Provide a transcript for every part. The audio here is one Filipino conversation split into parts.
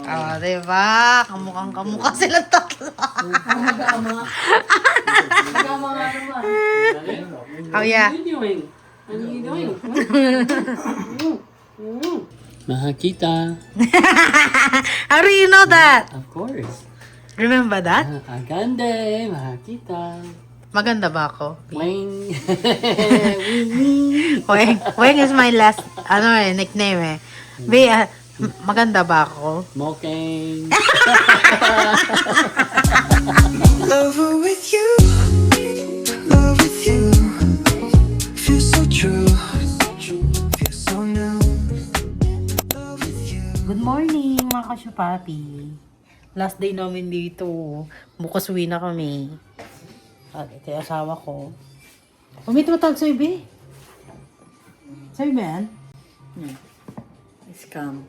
Ah, diba? Kamukhang kamukha silang tatlo. Nagama. Nagama nga naman. Oh, yeah. What are you doing? What are you doing? Mahakita. How do you know that? Of course. Remember that? Agande. Mahakita. Maganda ba ako? Wing. Weng. Weng is my last, nickname eh. B, maganda ba ako? Smoking. Lover with you, love with you. Feels so true, feels so new. Love with you. Good morning mga kasyupapi. Last day namin dito. Bukas uwi na kami. At ito yung asawa ko. Umit mo tag sa'yo, be? Sa'yo ba yan? Scam.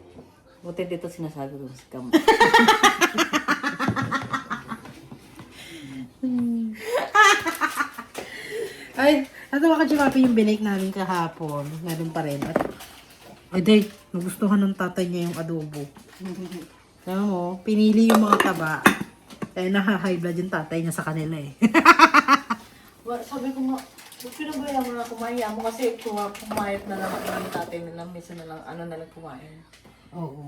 Buti dito sinasabi ko scam. Ay, ito mga kasyupapi yung binake namin kahapon. Meron pa rin. At, ay, day, nagustuhan ng tatay niya yung adobo. Alam mo, pinili yung mga taba. Kaya naka-high blood yung tatay niya sa kanila eh. Well, sabi ko nga, pinabayaan mo na kumaya mo kasi pumayat na lang ako ng tatay nila. Minsan na lang, na lang kumain. Oo,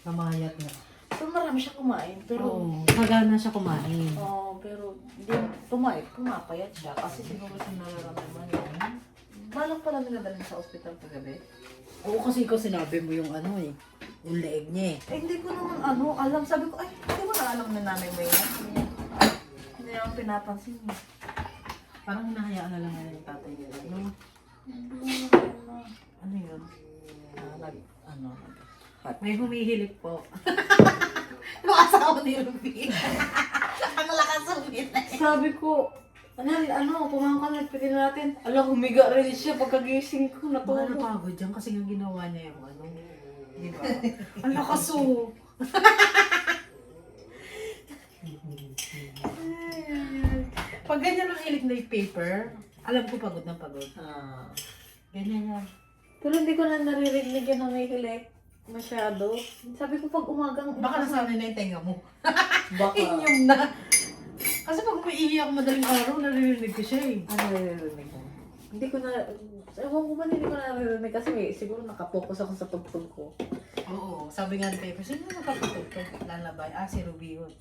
namayat na. So marami siya kumain. Pero, Oo, sagana siya kumain. pero hindi pumapayat siya. Kasi siguro sa nararamdaman niya. Balak pala nila dalhin sa ospital kagabi. Oo, kasi ikaw sinabi mo yung yung leeg niya eh. Eh, hindi ko naman alam. Sabi ko, ay, hindi mo na alam na nanay mo yun. Hindi naman pinapansin niya. Parang hinahayaan na lang na yung tatay niya. No? Ano yun? May humihilip po. Yung asawa ni Ruby. Ang lakas umit na eh. Sabi ko, pumangka na pwede natin. Alam, humiga rin siya pagkagising ko. Baka Natulog. napagod dyan kasi nga ginawa niya yung di ba? Ang lakas oh. Pag ganyan ang hilik na yung paper, alam ko pagod na pagod. Ganyan yan. Pero hindi ko na naririnig yun na may hilik. Masyado. Sabi ko pag umagang... Baka nasanay na yung tenga mo. Baka. Inyong na. Kasi pag umiihi ako madaling araw, naririnig ko siya eh. Ano naririnig ko? Hindi ko na... Ewan ko ba hindi ko naririnig kasi siguro nakapokus ako sa tugtog ko. Oo, sabi nga ni Pepper, sino yung nakapatugtog? Lalabay. Si Ruby yun.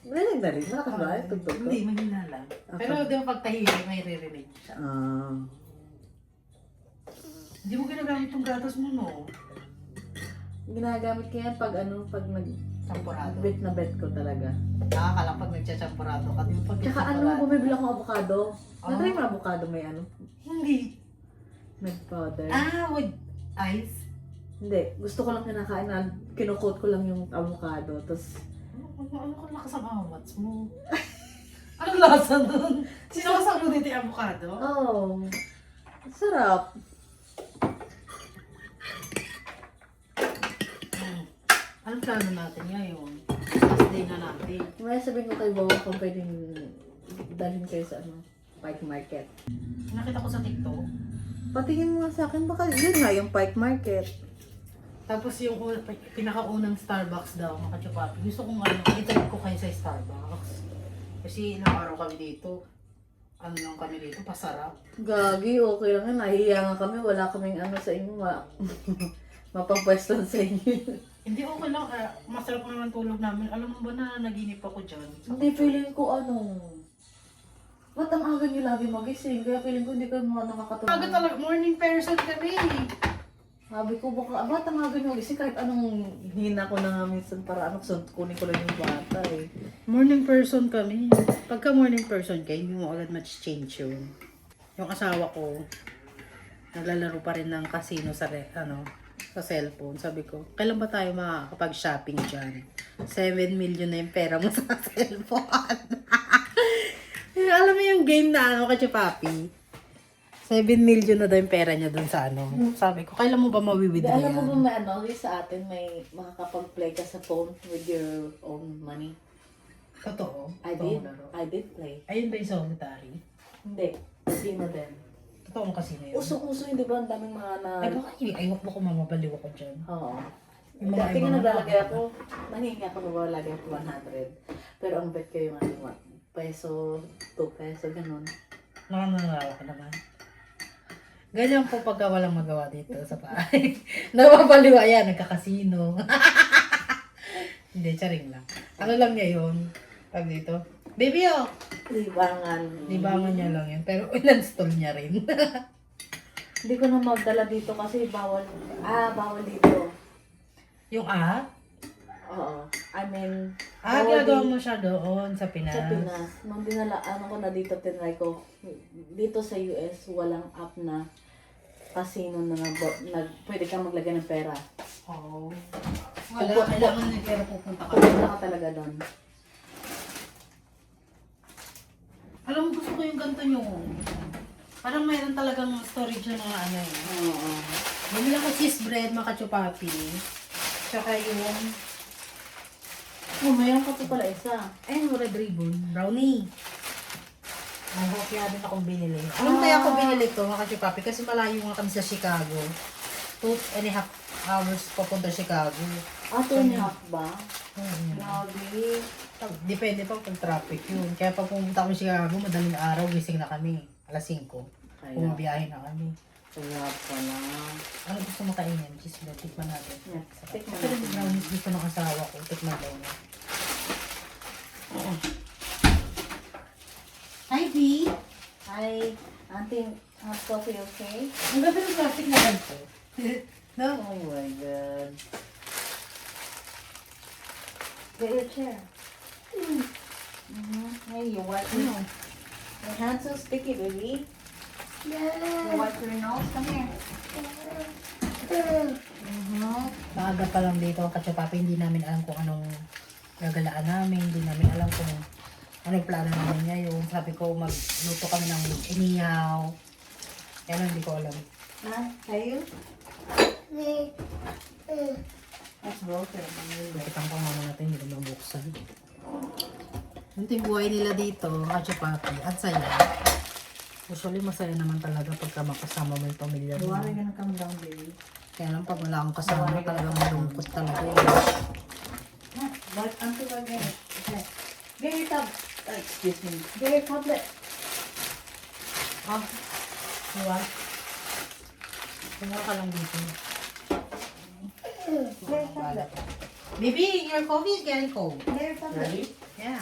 Narinig na rin. Malakas ba yung tugtog ko? Hindi, mahina lang. Pero di ba pag tahimik, may ririnig siya. Hindi mo ginagamit yung gatas mo, no? Ginagamit ko yan pag pag Champurado. bet na bet ko talaga. Nakakalang pag nagchachampurado ka. Di ba pag Tsaka nagchachampurado? bumibili akong avocado. Oh. Natry mo avocado may Hindi. milk powder. With ice? Hindi. Gusto ko lang kinakain na kinukot ko lang yung avocado. Tapos, Ano kang lakas ang awats mo? Anong lasa nun? Sinakasang mo dito yung avocado? sarap. Anong plano natin ngayon? Last day na natin. May sabihin ko kay Bawa kung pwedeng dalhin kayo sa Pike Market. Nakita ko sa TikTok. Patingin mo nga sa akin, baka yun nga yung Pike Market. Tapos yung pinakaunang Starbucks daw, mga kachupapi. Gusto kong i-trip ko kayo sa Starbucks. Kasi ilang araw kami dito. Ano lang kami dito, pasarap. Gagi, okay lang yan. Nahihiya nga kami. Wala kaming sa inyo. Mapapwesto sa inyo. Hindi okay lang, masarap naman tulog namin. Alam mo ba na naginip ako dyan? Hindi, feeling ko ba't ang aga niyo lagi magising? Kaya feeling ko hindi kayo nakakatulog. Aga talaga, morning person kami. Sabi ko, ba't ang aga niyo magising? Kahit anong hina ko na nga minsan para kunin ko lang yung bata eh. Morning person kami. Pagka morning person kayo, hindi mo agad change yun. Yung asawa ko, naglalaro pa rin ng casino sa sa cellphone. Sabi ko, kailan ba tayo makakapag-shopping dyan? 7 million na yung pera mo sa cellphone. Alam mo yung game na kachupapi? 7 million na daw yung pera niya dun sa Sabi ko, kailan mo ba mawi-withdraw yan? Alam mo ba may sa atin may makakapag-play ka sa phone with your own money? Totoo? I did play. Ayun ba yung solitary? Hindi. Hindi na din. Totoo kasi na yun. Usong-uso, hindi ba? Ang daming mga Ay, baka hindi. Ayok mo kung mamabaliw ako dyan. Oo. Yung mga Dati nga ibang naglalagay ano, ako, nangingi ako naglalagay ako 100. Pero ang bet ko yung ano, peso, 2 peso, ganun. Nakakalawa ka naman. Ganyan po pagka walang magawa dito sa bahay. Napapaliwa yan, nagkakasino. Hindi, charing lang. Ano lang niya yun? Pag dito. Baby, oh! Libangan. Libangan niya lang yun. Pero in-install niya rin. Hindi ko na magdala dito kasi bawal. Bawal dito. Yung Oo. I mean, ginagawa mo siya doon sa Pinas. sa Pinas. Nung dinala, ko na dito, tinry ko. Dito sa US, walang app na casino na pwede kang maglagay ng pera. Oo. Wala, kailangan na pero pupunta ka. Pupunta ka talaga doon. Alam mo, gusto ko yung ganito nyo. Parang mayroon talagang storage ng mga ano eh. Oo. Bumili ako cheese bread, mga kachupapi. Tsaka yung Mayroon ka pa pala isa. red ribbon, brownie. Ang hopya din akong binili. Alam kaya ako binili to, mga kachupapi, kasi malayo nga kami sa Chicago. 2.5 hours papunta Chicago. 2.5 ba? Mm-hmm. Grabe. Depende pa kung traffic yun. Kaya pag pumunta kami Chicago, madaling araw, gising na kami. Alas 5. Bumabiyahe na kami. Kaya pala. Ano gusto mo kainin? Cheese bread, tikman natin. Yeah, tikman Pero natin. yung brownies gusto ng asawa ko, tikman daw niya. Hi, B! Hi, auntie, hot coffee, okay? Ang ganda ng plastic na ganito. No? Oh my God. Get your chair. Hey, you wipe your nose. Your hands so sticky, baby. You wipe your nose. Come here. Maaga pa lang dito, kachupapi, hindi namin alam kung anong gagalaan namin. Hindi namin alam kung anong plano namin ngayon. Sabi ko, magluto kami ng inihaw. Kaya lang, hindi ko alam. Kayo? That's broken. Nakitang ko nga natin, hindi ko mabuksan. Yung buhay nila dito, kachupapi, at saya. Usually, masaya naman talaga pagka makasama mo yung pamilya mo. Why are you gonna come down, baby? Kaya lang, pag wala akong kasama, talagang malungkot talaga. But auntie, why get it? Okay. Get your tab. Excuse me. Get your tablet. Diba? Tumura ka lang dito. Get your tablet. Baby, your coffee is getting cold. Get your tablet. Ready? Yeah.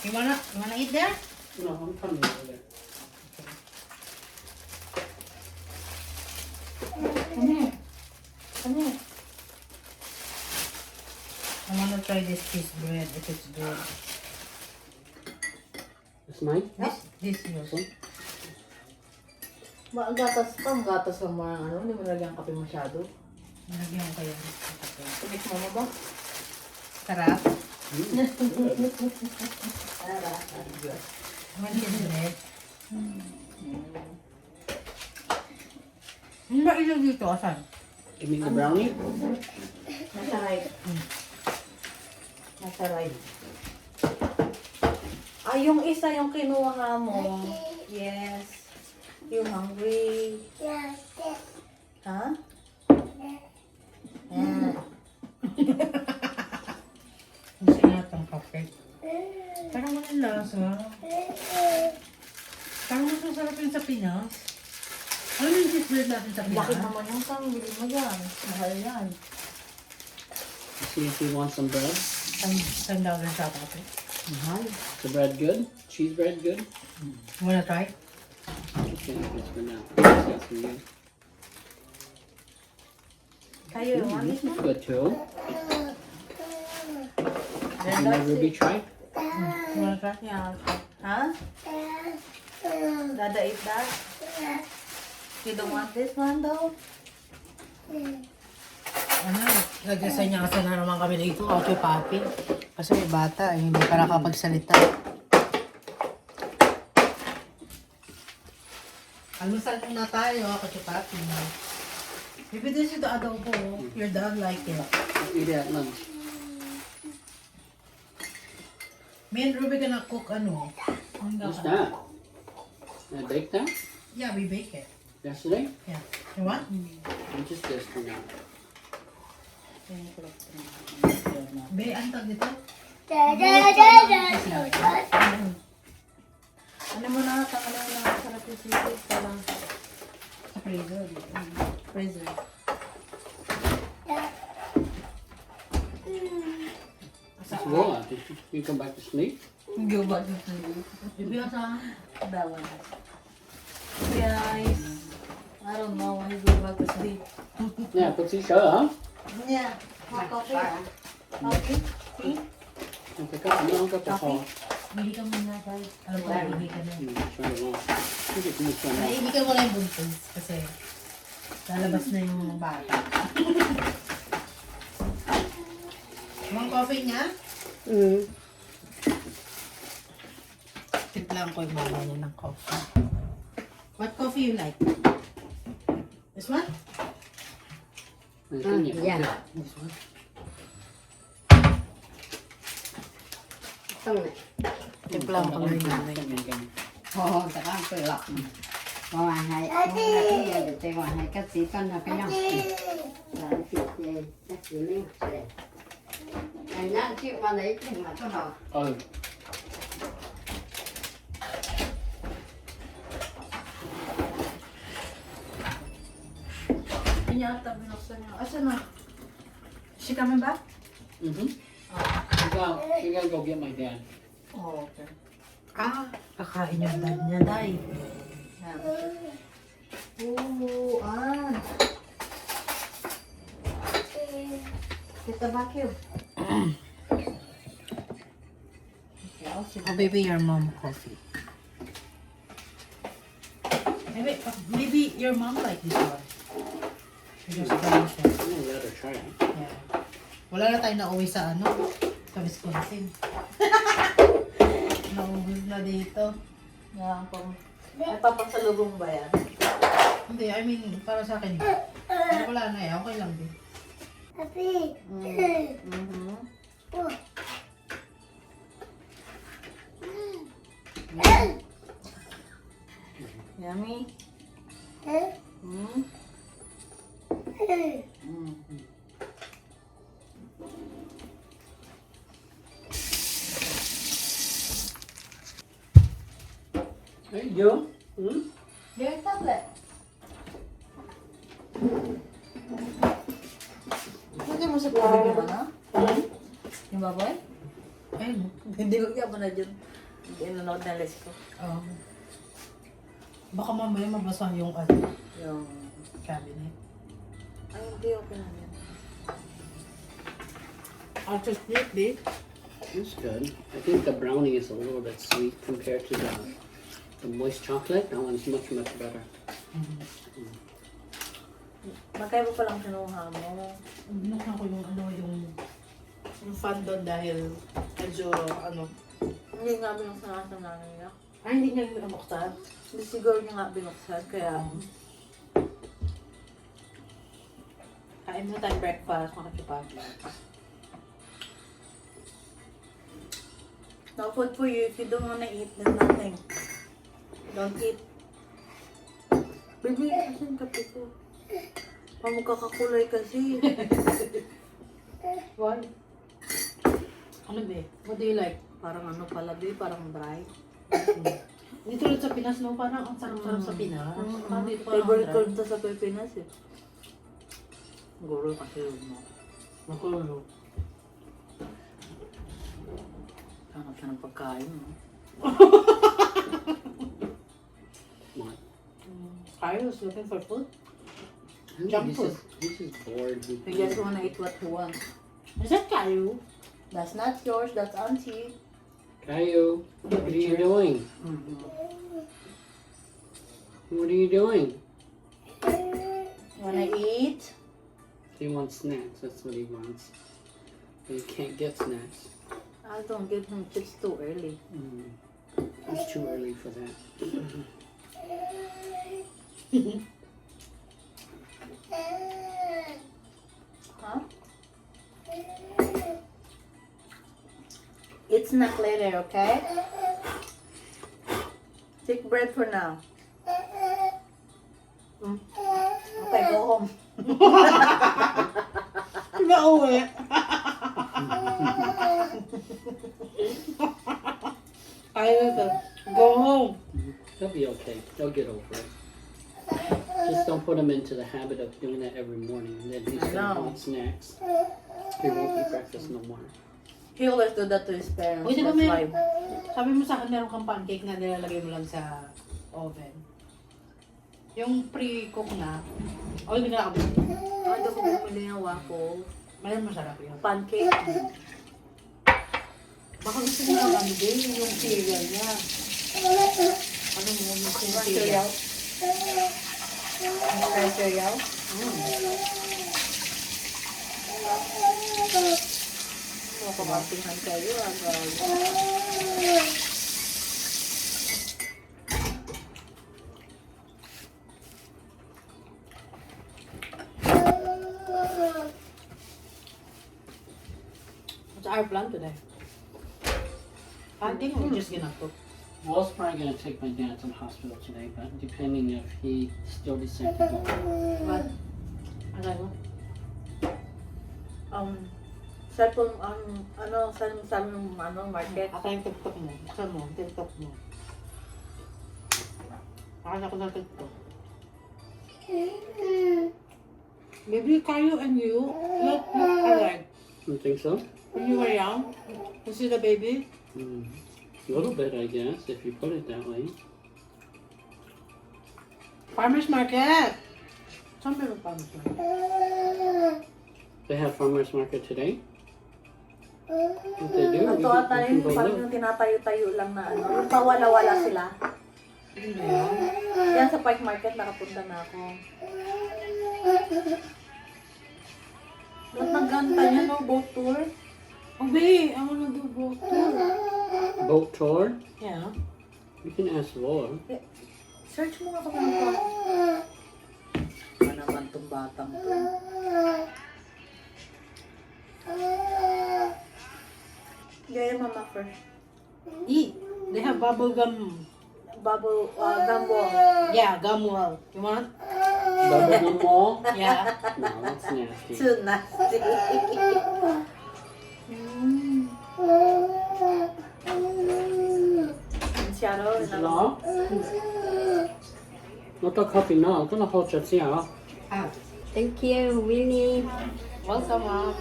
You wanna eat there? No, I'm coming over there. Come here. Come here. I wanna try this cheese bread if it's good. That's mine? This yours. Gatas pa. Gatas sa mga ano. Hindi mo lagyan kape masyado. Nalagyan ko kayo. Tumik mo ba? Sarap. Tara. One cheese bread. Ano ba ilaw dito? Asan? You mean the brownie? Nasa right. Nasa right. Yung isa yung kinuha mo. Yes. You hungry? Ha? Yeah. Gusto nga itong kape. Parang walang lasa. Parang mas masarap yun sa Pinas. Ano yung cheese bread natin sa Pinas? Bakit naman yung pamili mo yan? Mahal yan. See if you want some bread. $10 sa kape. Mahal. Is the bread good? Cheese bread good? You wanna try? Okay, it's for now. That's for you. Kayo, want This it? is good too. Then And that's Ruby it. try? You wanna try? Yeah. Huh? Dada eat that? You don't want this one though? Ano, nagdasay niya kasi na naman kami dito, Kacho Papi. Kasi may bata, hindi pa nakapagsalita. Almusal muna tayo, Kacho Papi. Maybe this is the adobo. Your dad like it. Eat it at lunch. Me and Ruby gonna cook ano. What's that? I baked that? Yeah, we bake it. Yesterday? Yeah. You want? Just this for now. Be, ang tag dito? Ano mo na, tangalan na sarap yung sisig para Sa freezer. freezer. It's raw. Did you come back to sleep? Gubad yung sisig. Bibigyan sa That one. Guys, I don't know why he go back to sleep. Yeah, put your shirt on. Yeah, hot coffee. Coffee? Tea? Okay, come on, go to hall. Bili ka muna, guys. Alam ko, bili ka na. Try it on. Look at this one. Naibig ka muna yung buntis kasi lalabas na yung bata. Yung coffee niya, tiplang ko yung mama niya ng coffee. What coffee you like? This one? Yeah. This one? Tiplang ko yung nanay. Ồ, chắc là phải lọc. Ngoài hay, bây giờ được thì ngoài hay cách gì con là cái nhau. Là thịt chắc chỉ lên sẽ. Anh nhá, chịu mà lấy thì mà cho nó. Oh, Hindi ata binuksan niya. Asan na? She coming back? mm-hmm. You gotta go get my dad. Oh, okay. Ah, kakain yung dad niya, day. Oo, Kita vacuum. Okay, I'll see. Oh, baby, your mom coffee. Maybe your mom like this one. You just buy it. I'm gonna let her try it. Yeah. Wala na tayo nauwi sa ano, sa Wisconsin. Naubos na dito. Yeah, may papasalubong ba yan? Hindi, I mean, para sa akin. Wala na eh, okay lang din. Mm-hmm. Yummy. Mm. There you go. Your tablet. Pwede mo sa tubig yung ano? Yung baboy? Ayun. Hindi ko kaya na dyan. Inanood na list ko. Oh. Baka mamaya mabasa yung ano, Yung... cabinet. Ay, hindi okay na yan. After split, babe. It's good. I think the brownie is a little bit sweet compared to the moist chocolate. That one's much better. Magkaiba pa lang sinuha mo. Binuksan ko yung ano, yung fan doon dahil medyo ano. Hindi nga binuksan sa nanay niya. Ay, hindi niya binuksan. Hindi siguro niya nga binuksan, kaya... Kain mo tayo breakfast, makakipag. No food for you if you don't wanna eat, then nothing. Don't eat. Baby, asan kape ko? Magkakakulay kasi. Why? Ano be? What do you like? Parang ano pala, baby, parang dry. Dito ulit sa Pinas, no? Parang ang sarap-sarap sa Pinas. Parang dito parang Favorite ko dry. rin to sa Pilipinas eh. Siguro kasi yun mo. Makulo. Hanap siya ng pagkain mo. What? Kyle was looking for food. I think Junk he's just bored. He just wanna eat what he wants. Is that Kyle? That's not yours, that's auntie. Caillou, what are you doing? What are you doing? Wanna eat? He wants snacks. That's what he wants. But he can't get snacks. I don't give him chips too early. It's too early for that. Huh? Eat snack later, okay? Take bread for now. Okay, go home. na uwi. Kaya na to. Go home. They'll be okay. They'll get over it. Just don't put him into the habit of doing that every morning. Then he's gonna know. want snacks. He won't eat breakfast no more. He always do that to his parents. Uy, di ba That's may, why. sabi mo sa akin meron kang pancake na nilalagay mo lang sa oven. Yung pre-cook na, o hindi na nakabili. Ano ko bumili ng waffle? Malam masarap yun. Pancake. Baka gusto mo lang ano din, yung cereal niya. Ano mo, yung Cereal. cereal. Cereal. Kumatinghan kayo, guys. What's our plan today? I think we're just gonna cook. Will's probably gonna take my dad to the hospital today, but depending if he still decides to go. But, Ano mo? cellphone, saan yung market? Ako yung TikTok mo. Saan mo? TikTok mo. Akala ko na TikTok. Maybe Caillou and you look alike. You think so? When you were young, you see the baby? A little bit, I guess, if you put it that way. Farmer's market! Saan meron farmer's market? They have farmers market today. If they do, Ito we ata can yung go parang look. yung tinatayo-tayo lang na ano. Yung pawala-wala sila. Hindi na yan. Yan sa Park Market, nakapunta na ako. Ba't naganta niya, no? Boat tour? Oh, babe, I wanna do both too. Boat tour. Yeah. You can ask Laura. Search mo nga kung ano pa. Ano naman tong batang to? Gaya mama first. Eat. They have bubble gum. Gumbo. Yeah, gum wall. You want? Bubble gum mall? Yeah. No, that's nasty. Too nasty. Shadow. Hello? Not the coffee now. Gonna hold your tea. Thank you, Winnie. Welcome, mom.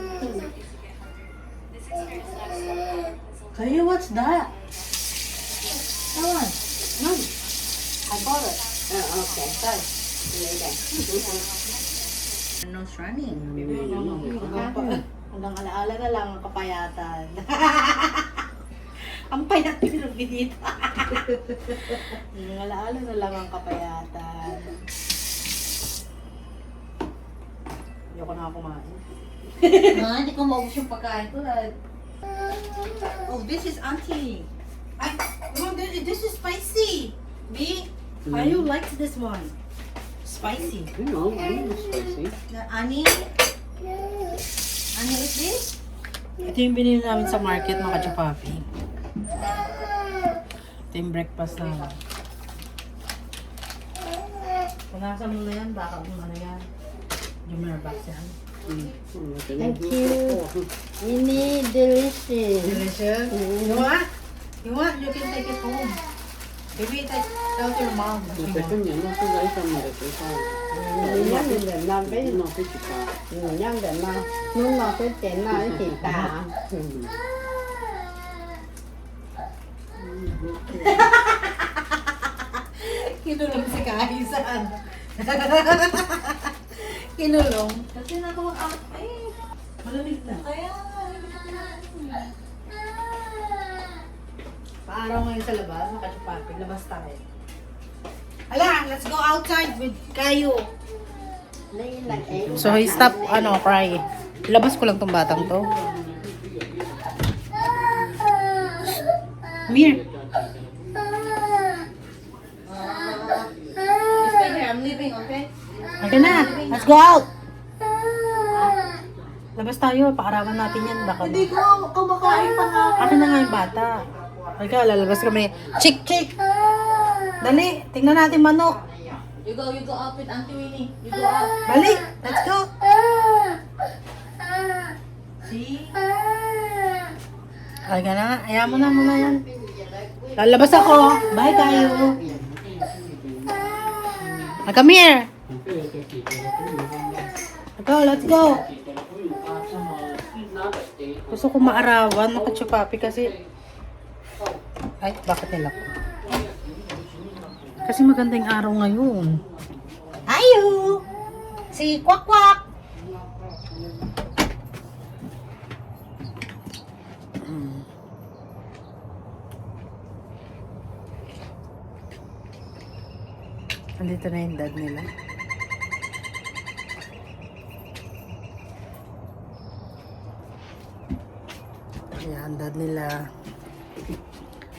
Kayo, what's that? Come on. No. I bought it. Okay, sorry. Later. Nose running. Hanggang alaala na lang ang kapayatan. Ang payat ng binita. Hanggang alaala na lang ang kapayatan. Ayoko na kumain. Hindi ko maubos yung pagkain ko. Oh, this is auntie. Ay, no, this is spicy. Me, I you like this one. Spicy. You know, it's spicy. Ani? Ani is this? Ito yung binili namin sa market, mga kachupapi. Ito yung breakfast namin. Punasan mo na yan, baka kung ano yan. Jumerbax yan. Thank you. Winnie, delicious. Delicious. You want? You want? You can take it home. Maybe tell your mom. if you want. Second, yan. Nasa guys ang marito. Nhắm đến nó với No, it's a nhắm đến nó muốn nó cái tiền nó cái tiền tà. Kinulong si Kaisan. Kinulong. Kasi nakawag Malamig na. Kaya Paaraw ngayon sa labas, mga kachupapi. Labas tayo. Ala, let's go outside with Caillou. Lấy là em. So, he stop, cry. Labas ko lang tong batang to. Mir. stay here. I'm leaving, okay? Okay na. Let's go out. Labas tayo. Paarawan natin yan. Baka Hindi ko kumakain pa nga. Akin na nga yung bata. Halika, lalabas kami. Chick, chick. Dali, tingnan natin manok. You go out with Auntie Winnie. You go out. Dali, let's go. Ay ka na, ayaw mo na muna yan. Lalabas ako. Bye kayo. Come here. Let's go. Gusto ko maarawan, nakachupapi kasi... Ay, bakit nila ko? Kasi magandang araw ngayon. Ayo! Si Kwak Kwak! Andito na yung dad nila. Ayan, dad nila.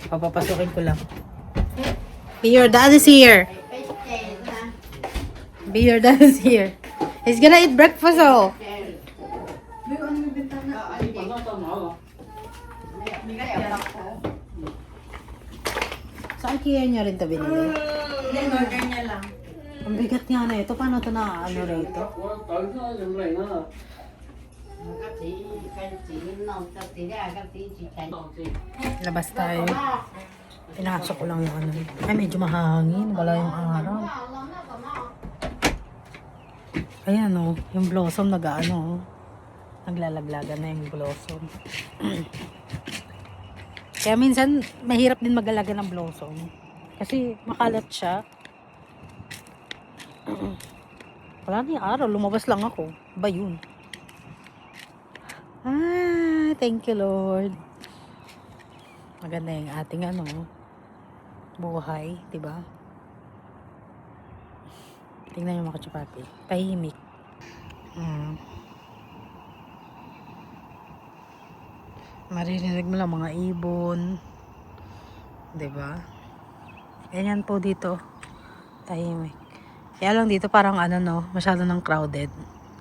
Papapasukin ko lang. Your dad is here. Be your dad is here. He's gonna eat breakfast, oh. Sa IKEA niya rin ito binili? Hindi, order niya lang. Ang bigat nga na ito. Paano ito na ano rito? Labas tayo. Pinasok ko lang yung ano. Ay, medyo mahangin. Wala yung araw. Ayan o. Yung blossom nag-ano o. Naglalaglagan na yung blossom. Kaya minsan, mahirap din mag-alaga ng blossom. Kasi makalat siya. Wala na yung araw. Lumabas lang ako. Ba yun? Ah, thank you Lord. Maganda yung ating ano, buhay, diba? Tingnan yung mga kachupapi. Tahimik. Maririnig mo lang mga ibon. Diba? Ganyan po dito. Tahimik. Kaya lang dito parang ano no, masyado nang crowded.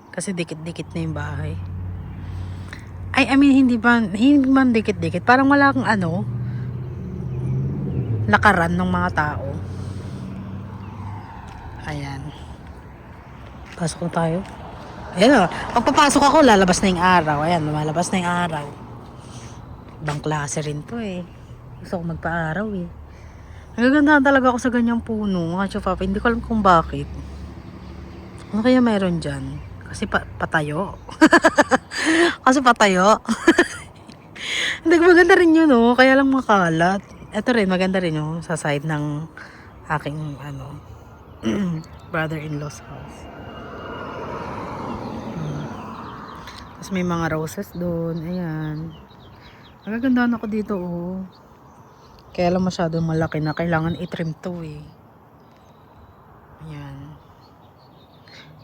Kasi dikit-dikit na yung bahay. Ay, I mean, hindi man dikit-dikit. Parang wala kang ano, lakaran ng mga tao. Ayan. Pasok na tayo. Ayan o. Pagpapasok ako, lalabas na yung araw. Ayan, lumalabas na yung araw. Ibang klase rin to eh. Gusto ko magpa-araw eh. Nagagandaan talaga ako sa ganyang puno. Mga chupapa, hindi ko alam kung bakit. Ano kaya mayroon dyan? Kasi patayo. Kasi patayo. Hindi, maganda rin yun, oh. Kaya lang makalat. Ito rin, maganda rin, oh. Sa side ng aking, ano, brother-in-law's house. Tapos may mga roses doon. Ayan. Nagagandaan ako dito, oh. Kaya lang masyadong malaki na. Kailangan i-trim to, eh. Ayan.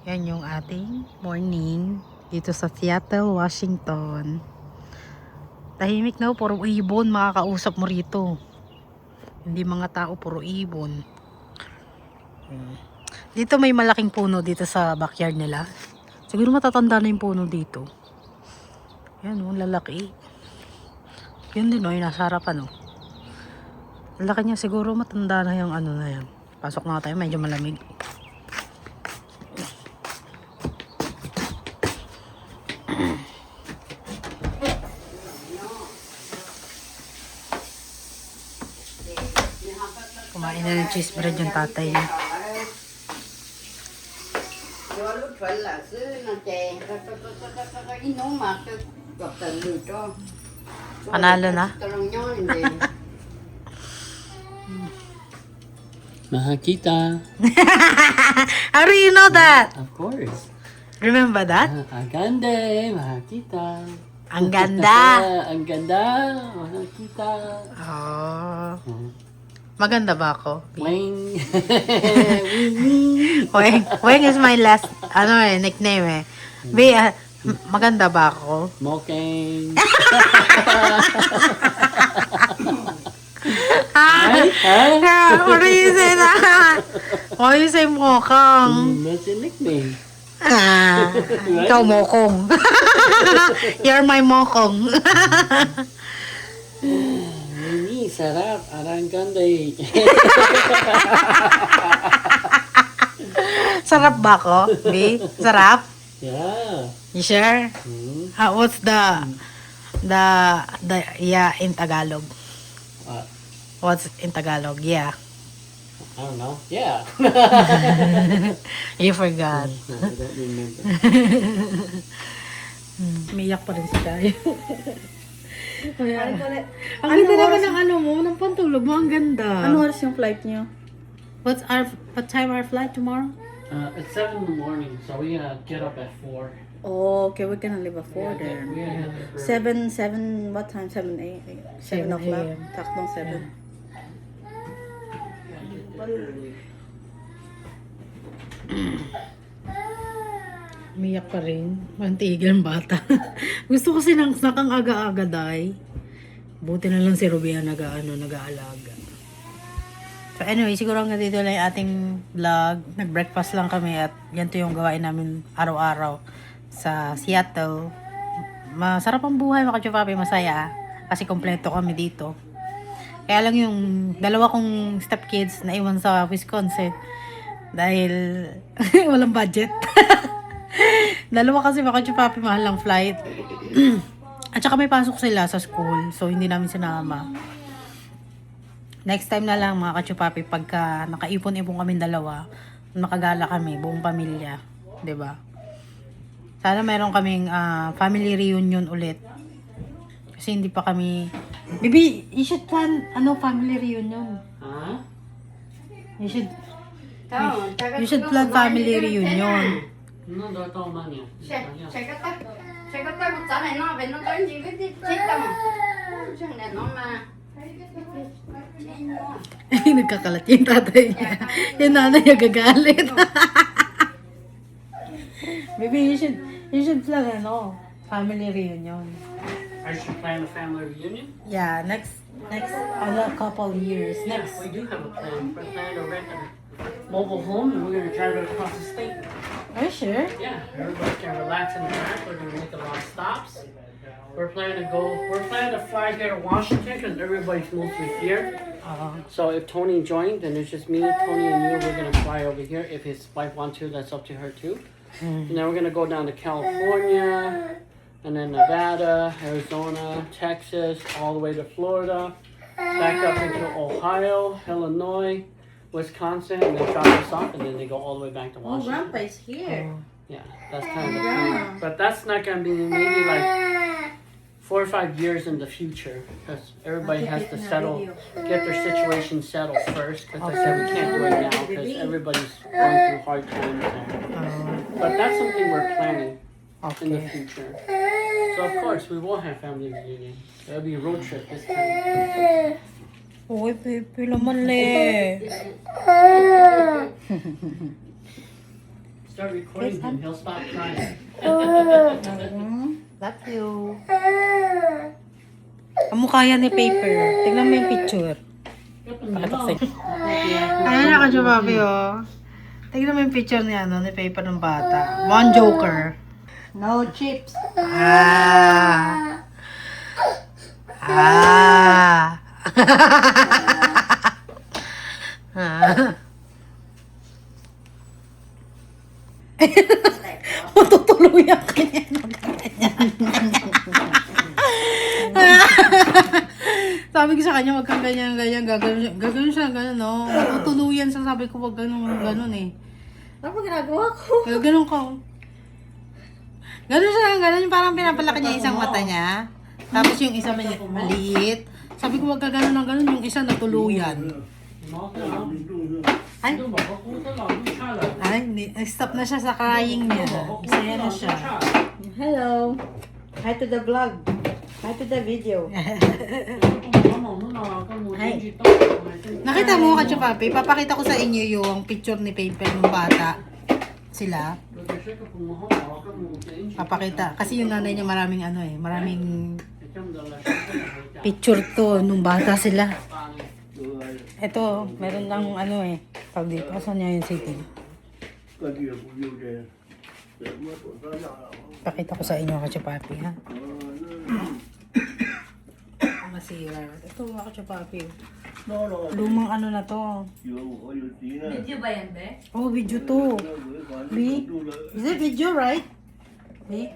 Yan yung ating morning dito sa Seattle, Washington. Tahimik na, puro ibon makakausap mo rito. Hindi mga tao, puro ibon. Dito may malaking puno dito sa backyard nila. Siguro matatanda na yung puno dito. Yan o, lalaki. Yun din o, yung nasa harapan o. Lalaki niya, siguro matanda na yung ano na yan. Pasok na tayo, medyo malamig. Kumain na ng cheese bread yung tatay niya. Panalo na? Mahakita. How do you know that? Of course. Remember that? Ang ganda eh, mahakita. Ang ganda. Ang ganda, mahakita. Oh. Maganda ba ako? Wing. Weng is my last, ano eh, nickname eh. Maganda ba ako? Mokeng. What do you say that? Why you say mokang? That's your nickname. Ikaw mokong. You're my mokong. Ini sarap, arang ganda eh. Sarap ba ako? B? Sarap? Yeah. You sure? What's the yeah in Tagalog? What? What's in Tagalog? Yeah. I don't know. Yeah. You forgot. No, I don't remember. Umiyak pa rin si Kayo. Ano ulit? Ang ganda naman ng ano mo, ng pantulog mo. Ang ganda. Ano oras yung flight niyo? What time our flight tomorrow? It's 7 in the morning, so we get up at 4. Oh, okay, we're gonna leave at 4 We then. gotta get up early. 7, what time? 7, 8? 7 o'clock? a.m. Taktong 7. Umiyak pa rin. Mantigil ang bata. Gusto kasi ng sakang aga-aga, day. Buti na lang si Ruby ang nag-aalaga. So anyway, siguro hanggang dito lang yung ating vlog. Nag-breakfast lang kami at ganito yung gawain namin araw-araw sa Seattle. Masarap ang buhay, mga kachupapi, masaya. Kasi kompleto kami dito. Kaya lang yung dalawa kong stepkids na iwan sa Wisconsin dahil walang budget. Dalawa kasi mga kachupapi, mahal lang flight. At saka may pasok sila sa school, so hindi namin sinama. Next time na lang mga kachupapi, pagka nakaipon-ipon kami dalawa, nakagala kami, buong pamilya. 'Di ba? Sana meron kaming family reunion ulit. Kasi hindi pa kami... Bibi, you should plan family reunion. Huh? You should plan family reunion. No, that's all money. Nagkakalat yung tatay niya. Yung nanay niya gagalit. Maybe you should plan family reunion. I should plan a family reunion. Yeah, next couple years. Yeah, Next. we do have a plan. We're planning to rent a mobile home and we're gonna drive it across the state. Are you sure? Yeah, everybody can relax in the back. We're gonna make a lot of stops. We're planning to fly here to Washington because everybody's mostly here. So if Tony joined, then it's just me, Tony, and you. We're gonna fly over here. If his wife wants to, that's up to her too. And then we're gonna go down to California, and then Nevada, Arizona, Texas, all the way to Florida, back up into Ohio, Illinois, Wisconsin, and then drop us off, and then they go all the way back to Oh, Washington. Grandpa is here. Yeah, that's kind of the plan. But that's not gonna be maybe like 4 or 5 years in the future, because everybody has to get their situation settled first. Because I said we can't do it now because everybody's going through hard times. But that's something we're planning in the future. So of course we will have family reunion. There'll be a road trip this time. Uy, Pepe naman le. Start recording him, he'll stop crying. Love you. Kamukha yan ni Paper. Tingnan mo yung picture. Ayan na ka, Papi, oh. Tingnan mo yung picture ni Paper ng bata. One Joker. No chips. Ah. Matutuluyan ka niya. Sabi ko sa kanya, wag kang ganyan, gagawin siya, gano'n, no? Matutuluyan siya, sabi ko, wag gano'n eh. Ano ba ginagawa ko? Gano'n ka. Gano'n siya, gano'n, yung parang pinapalaki niya isang mata niya. Tapos yung isa maliit. Sabi ko, wag ka gano'n ng gano'n, yung isa natuluyan. Ay, stop na siya sa crying niya. Isaya na siya. Hello. Hi to the vlog. Hi to the video. Nakita mo, Papi, papakita ko sa inyo yung picture ni Paper ng bata. Sila. Papakita. Kasi yung nanay niya maraming maraming picture to nung bata sila. Ito, meron lang tawag dito. Asan niya yung city? Pakita ko sa inyo, Papi, ha? Masira. Ito, Papi. Lumang na to. Video ba yan, be? Oh, video to. Is it video, right? Eh?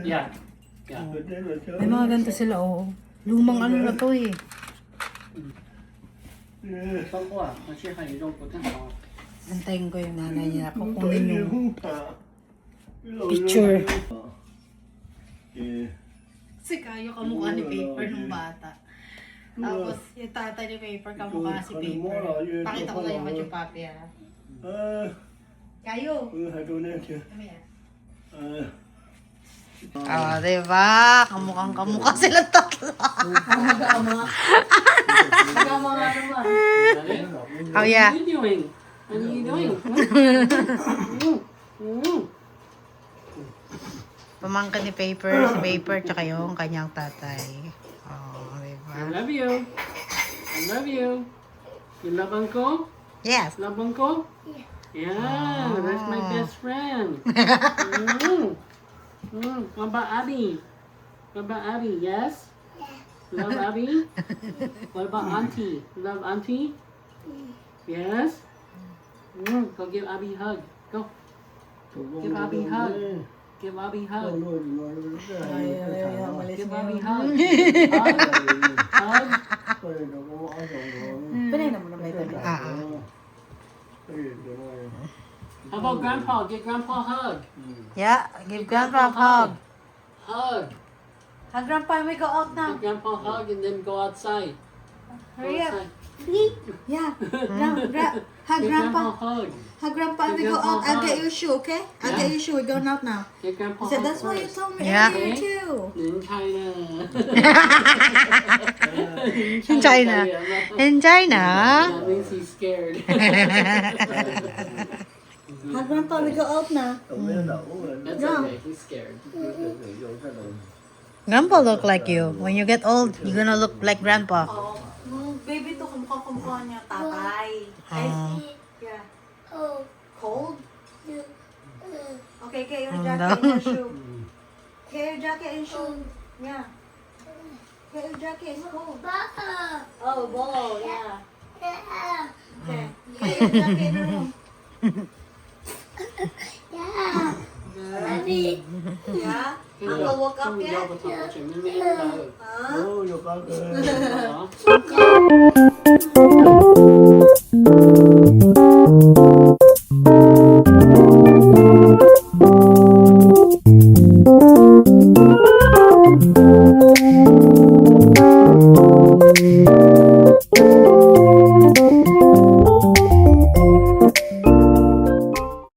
Yeah. Yeah. May mga ganito sila, oh. Lumang ano na to eh. 包括啊，而且还有一种不太好。 Antayin ko yung nanay niya. Kukunin yung picture. Kasi kayo kamukha ni Paper nung bata. Tapos yung tatay ni Paper kamukha si Paper. Pakita ko na yung kanyang papi ah. Kayo. Kami ah. Ah, diba? Kamukhang kamukha silang tatlo. Magama. Magama nga naman. Oh yeah. What are you doing? What are you doing? Pamangkin ni Paper, si Paper, tsaka yung kanyang tatay. Oh, diba? I love you. I love you. You love Uncle? Yes. Love Uncle? Yeah, that's my best friend. What about Abby? What about Abby? Yes? Love Abby? What about Auntie? Love Auntie? Yes? Go give Abby a hug. Go. Give Abby a hug. Give Abby a hug. Give Abby a hug. Hug. Pinay naman na may tabi. How about Grandpa? Give Grandpa a hug. Yeah, give Grandpa a hug. Hug. Hug Grandpa, we go out now. Give Grandpa a hug and then go outside. Hurry up. Outside. Yeah. Hug Give Grandpa Grandpa. a hug. Hug Grandpa, we Give go Grandpa out. I'll a get hug. you a shoe, okay? I'll get you a shoe. We're going out now. Give Grandpa I a said, hug that's what you first. told me Yeah. earlier too. In China. In China. In China. That means he's scared. Hug Grandpa, we go out now. That's okay. He's scared. Grandpa look like you. When you get old, you're gonna look like Grandpa. Oh, baby to kumukha niya tatay. Yeah. Cold? Okay, get your jacket and your shoe. Get your jacket and shoe. Yeah. Get your jacket, it's cold. Oh, bolo, yeah. Okay. Get your jacket in the room. Yeah? Uncle woke up yet? Huh? Huh?